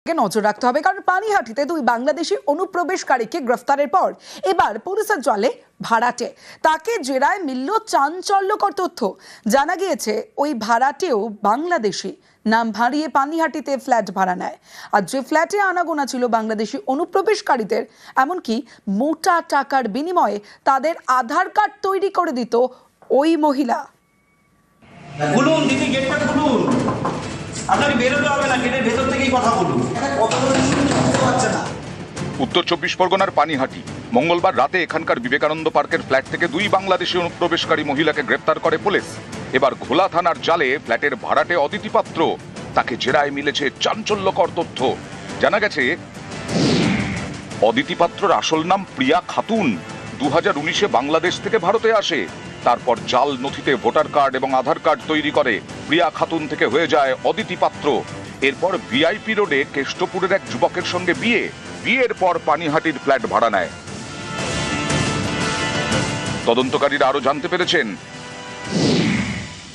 নজর রাখতে হবে, কারণ পানিহাটিতে দুই বাংলাদেশি অনুপ্রবেশকারীকে গ্রেফতারের পর এবার পুলিশের জালে ভাড়াটে। তাকে জেরায় মিলল চাঞ্চল্যকর তথ্য। জানা গিয়েছে ওই ভাড়াটেও বাংলাদেশি, নাম ভারিয়ে পানিহাটিতে ফ্ল্যাট ভাড়া নেয়। আর যে ফ্ল্যাটে আনাগোনা ছিল বাংলাদেশি অনুপ্রবেশকারীদের, এমনকি মোটা টাকার বিনিময়ে তাদের আধার কার্ড তৈরি করে দিত ওই মহিলা। খুলুন দিদি, গেটটা খুলুন। আপনাকে বেরোতে হবে না, গেটের ভেতর থেকেই কথা বলুন। উত্তর 24 পরগনার পানিহাটি মঙ্গলবার রাতে এখানকার বিবেকানন্দ পার্কের ফ্ল্যাট থেকে দুই বাংলাদেশি অনুপ্রবেশকারী মহিলাকে গ্রেপ্তার করে পুলিশ। এবার ঘোলা থানার জালে ফ্ল্যাটের ভাড়াটে অদিতি পাত্র, তাকে জেরায় মিলেছে চাঞ্চল্যকর তথ্য। জানা গেছে অদিতি পাত্রর আসল নাম প্রিয়া খাতুন। 2019-এ বাংলাদেশ থেকে ভারতে আসে, তারপর জাল নথিতে ভোটার কার্ড এবং আধার কার্ড তৈরি করে প্রিয়া খাতুন থেকে হয়ে যায় অদিতি পাত্র। এরপর ভিআইপি রোডে কেষ্টপুরের এক যুবকের সঙ্গে বিয়ের পর পানিহাটির ফ্ল্যাট ভাড়া নেয়। তদন্তকারীরা আরো জানতে পেরেছেন,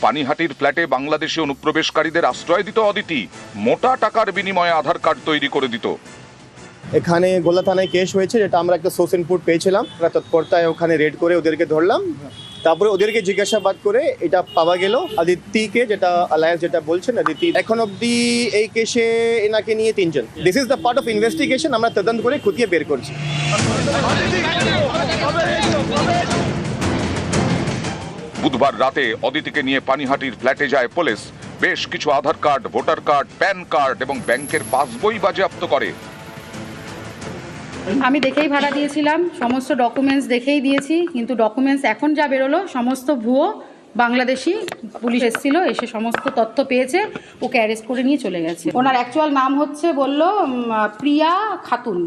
পানিহাটির ফ্ল্যাটে বাংলাদেশি অনুপ্রবেশকারীদের আশ্রয় দিত অদিতি, মোটা টাকার বিনিময়ে আধার কার্ড তৈরি করে দিত। এখানে গোলা থানায় কেস হয়েছে, যেটা আমরা একটা সোর্স ইনপুট পেয়েছিলাম। আমরা তৎপরতায় ওখানে রেড করে ওদেরকে ধরলাম, তারপরে ওদেরকে জিজ্ঞাসাবাদ করে এটা পাওয়া গেল আদিত্যকে, যেটা আলায়াস যেটা বলছেন আদিতি। এখন অব্দি এই কেসে এনাকে নিয়ে 3 জন। This is the part of investigation, আমরা তদন্ত করে খুঁটিয়ে বের করছি। বুধবার রাতে অদিতিকে নিয়ে পানিহাটির ফ্ল্যাটে যায় পুলিশ। বেশ কিছু Aadhaar card, voter card, PAN card এবং ব্যাংকের পাসবই বাজেয়াপ্ত করে। আমি দেখেই ভাড়া দিয়েছিলাম, সমস্ত ডকুমেন্টস দেখেই দিয়েছি, কিন্তু ডকুমেন্টস এখন যা বেরোলো সমস্ত ভুয়ো। বাংলাদেশি পুলিশ এসেছিল, এসে সমস্ত তথ্য পেয়েছে, ওকে অ্যারেস্ট করে নিয়ে চলে গেছে। ওনার অ্যাকচুয়াল নাম হচ্ছে বলল প্রিয়া খাতুন।